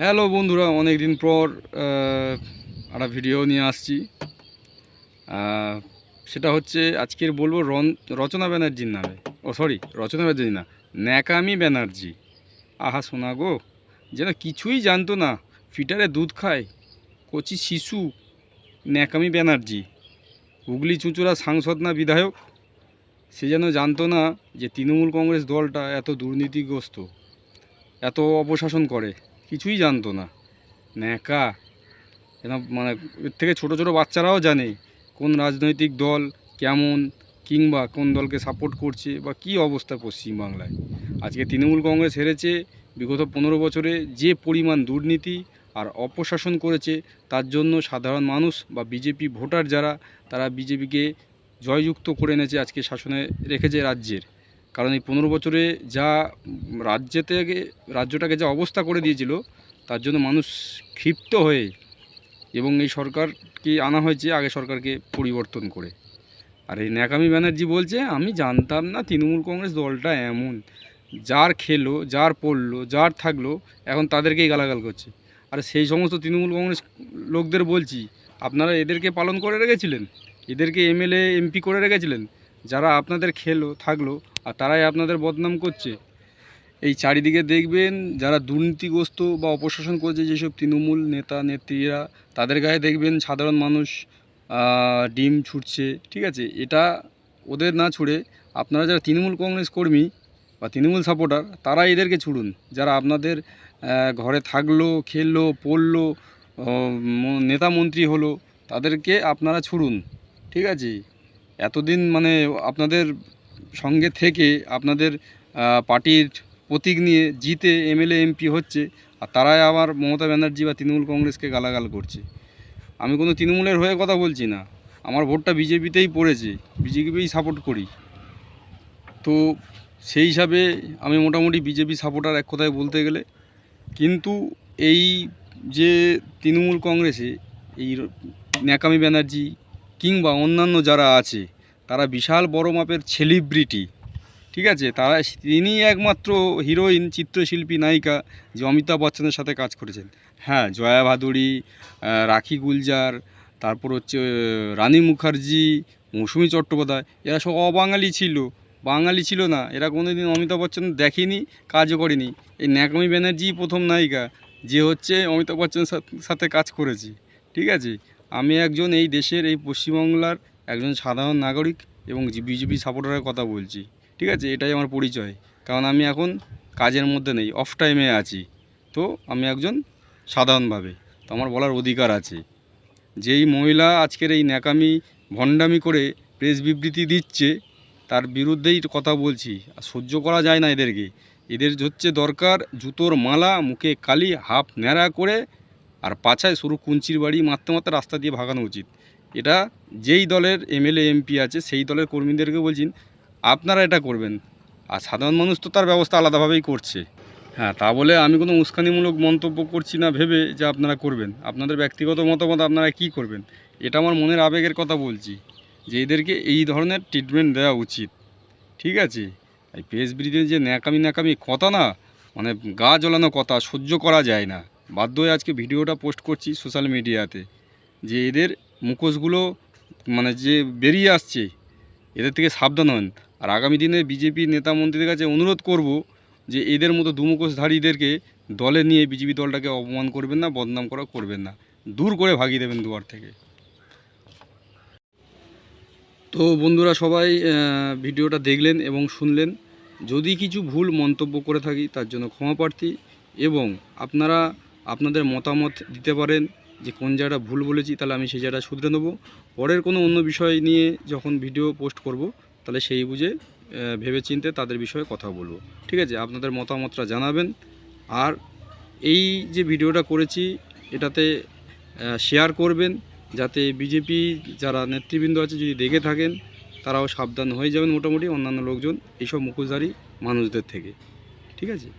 Hello বন্ধুরা, অনেক দিন পর একটা ভিডিও নিয়ে আসছি। সেটা হচ্ছে আজকের বলবো রচনা ব্যানার্জির নামে। রচনা ব্যানার্জি না, ন্যাকামি ব্যানার্জি। আহা শোনা গো, যেন কিছুই জানতো না, ফিটারে দুধ খায়, কচি শিশু ন্যাকামি ব্যানার্জি। হুগলি চুঁচুড়া সাংসদ না বিধায়ক, সে যেন জানতো না যে তৃণমূল কংগ্রেস দলটা এত দুর্নীতিগ্রস্ত, এত অপশাসন করে, কিছুই জানতো না। ন্যাকা এরা, মানে এর থেকে ছোট ছোট বাচ্চারাও জানে কোন রাজনৈতিক দল কেমন, কিংবা কোন দলকে সাপোর্ট করছে বা কী অবস্থা পশ্চিমবাংলায়। আজকে তৃণমূল কংগ্রেস হেরেছে। বিগত 15 বছরে যে পরিমাণ দুর্নীতি আর অপশাসন করেছে, তার জন্য সাধারণ মানুষ বা বিজেপি ভোটার যারা, তারা বিজেপিকে জয়যুক্ত করে এনেছে, আজকে শাসনে রেখেছে রাজ্যের। কারণ এই 15 বছরে যা রাজ্যটাকে যা অবস্থা করে দিয়েছিল, তার জন্য মানুষ ক্ষিপ্ত হয়ে এবং এই সরকারকে আনা হয়েছে আগে সরকারকে পরিবর্তন করে। আর এই ন্যাকামি ব্যানার্জি বলছে আমি জানতাম না তৃণমূল কংগ্রেস দলটা এমন, যার খেলো, যার পড়লো, যার থাকলো, এখন তাদেরকেই গালাগাল করছে। আর সেই সমস্ত তৃণমূল কংগ্রেস লোকদের বলছি, আপনারা এদেরকে পালন করে রেখেছিলেন, এদেরকে এমএলএ এমপি করে রেখেছিলেন, যারা আপনাদের খেলো থাকলো, আর তারাই আপনাদের বদনাম করছে। এই চারিদিকে দেখবেন যারা দুর্নীতিগ্রস্ত বা অপশাসন করছে, যেসব তৃণমূল নেতা নেত্রীরা, তাদের গায়ে দেখবেন সাধারণ মানুষ ডিম ছুটছে। ঠিক আছে, এটা ওদের না ছুড়ে আপনারা যারা তৃণমূল কংগ্রেস কর্মী বা তৃণমূল সাপোর্টার, তারা এদেরকে ছুড়ুন, যারা আপনাদের ঘরে থাকলো, খেললো, পড়লো, নেতা মন্ত্রী হলো, তাদেরকে আপনারা ছুড়ুন। ঠিক আছে, এতদিন মানে আপনাদের সঙ্গে থেকে আপনাদের পার্টির প্রতীক নিয়ে জিতে এমএলএ এমপি হচ্ছে, আর তারাই আবার মমতা ব্যানার্জি বা তৃণমূল কংগ্রেসকে গালাগাল করছে। আমি কোনো তৃণমূলের হয়ে কথা বলছি না, আমার ভোটটা বিজেপিতেই পড়েছে, বিজেপিকেই সাপোর্ট করি। তো সেই হিসাবে আমি মোটামুটি বিজেপি সাপোর্টার এক কথায় বলতে গেলে। কিন্তু এই যে তৃণমূল কংগ্রেসে এই ন্যাকামি ব্যানার্জি কিংবা অন্যান্য যারা আছে, তারা বিশাল বড় মাপের সেলিব্রিটি। ঠিক আছে, তিনি একমাত্র হিরোইন, চিত্রশিল্পী, নায়িকা যে অমিতাভ বচ্চনের সাথে কাজ করেছেন। হ্যাঁ, জয়া ভাদুড়ি, রাখি গুলজার, তারপর হচ্ছে রানী মুখার্জি, মৌসুমী চট্টোপাধ্যায়, এরা সব অবাঙালি ছিল, বাঙালি ছিল না। এরা কোনোদিন অমিতাভ বচ্চন দেখেনি, কাজও করেনি। এই ন্যাকামি ব্যানার্জি প্রথম নায়িকা যে হচ্ছে অমিতাভ বচ্চনের সাথে কাজ করেছে। ঠিক আছে, আমি একজন এই দেশের, এই পশ্চিমবাংলার একজন সাধারণ নাগরিক এবং বিজেপি সাপোর্টারের কথা বলছি। ঠিক আছে, এটাই আমার পরিচয়। কারণ আমি এখন কাজের মধ্যে নেই, অফ টাইমে আছি। তো আমি একজন সাধারণভাবে, তো আমার বলার অধিকার আছে। যেই মহিলা আজকের এই ন্যাকামি ভণ্ডামি করে প্রেস বিবৃতি দিচ্ছে, তার বিরুদ্ধেই কথা বলছি। আর সহ্য করা যায় না এদেরকে। এদের হচ্ছে দরকার জুতোর মালা, মুখে কালি, হাফ ন্যাড়া করে, আর পাছায় সরু কুঞ্চির বাড়ি মারতে মারতে রাস্তা দিয়ে ভাগানো উচিত। এটা যেই দলের এমএলএ এমপি আছে, সেই দলের কর্মীদেরকে বলছেন আপনারা এটা করবেন। আর সাধারণ মানুষ তো তার ব্যবস্থা আলাদাভাবেই করছে। হ্যাঁ, তা বলে আমি কোনো উস্কানিমূলক মন্তব্য করছি না ভেবে যে আপনারা করবেন। আপনাদের ব্যক্তিগত মতামত, আপনারা কি করবেন, এটা আমার মনের আবেগের কথা বলছি, যে এদেরকে এই ধরনের ট্রিটমেন্ট দেওয়া উচিত। ঠিক আছে, এই প্রেস ব্রিজের যে ন্যাকামি কথা না, মানে গা জ্বলানো কথা, সহ্য করা যায় না। বাধ্য হয়ে আজকে ভিডিওটা পোস্ট করছি সোশ্যাল মিডিয়াতে, যে এদের মুখোশগুলো মানে যে বেরিয়ে আসছে, এদের থেকে সাবধান হন। আর আগামী দিনে বিজেপি নেতা মন্ত্রীদের কাছে অনুরোধ করব যে এদের মতো দুমুখোশধারীদেরকে দলে নিয়ে বিজেপি দলটাকে অপমান করবেন না, বদনাম করা করবেন না, দূর করে ভাগিয়ে দেবেন দুয়ার থেকে। তো বন্ধুরা সবাই ভিডিওটা দেখলেন এবং শুনলেন। যদি কিছু ভুল মন্তব্য করে থাকি তার জন্য ক্ষমা প্রার্থী, এবং আপনারা আপনাদের মতামত দিতে পারেন যে কোন জায়গাটা ভুল বলেছি, তাহলে আমি সেই জায়গাটা শুধরে নেব। পরের কোনো অন্য বিষয় নিয়ে যখন ভিডিও পোস্ট করব, তাহলে সেই বুঝে ভেবেচিন্তে তাদের বিষয়ে কথা বলবো। ঠিক আছে, আপনাদের মতামতটা জানাবেন। আর এই যে ভিডিওটা করেছি, এটাতে শেয়ার করবেন, যাতে বিজেপি যারা নেতৃবৃন্দ আছে যদি দেখে থাকেন, তারাও সাবধান হয়ে যাবেন মোটামুটি অন্যান্য লোকজন এইসব মুখোশধারী মানুষদের থেকে। ঠিক আছে।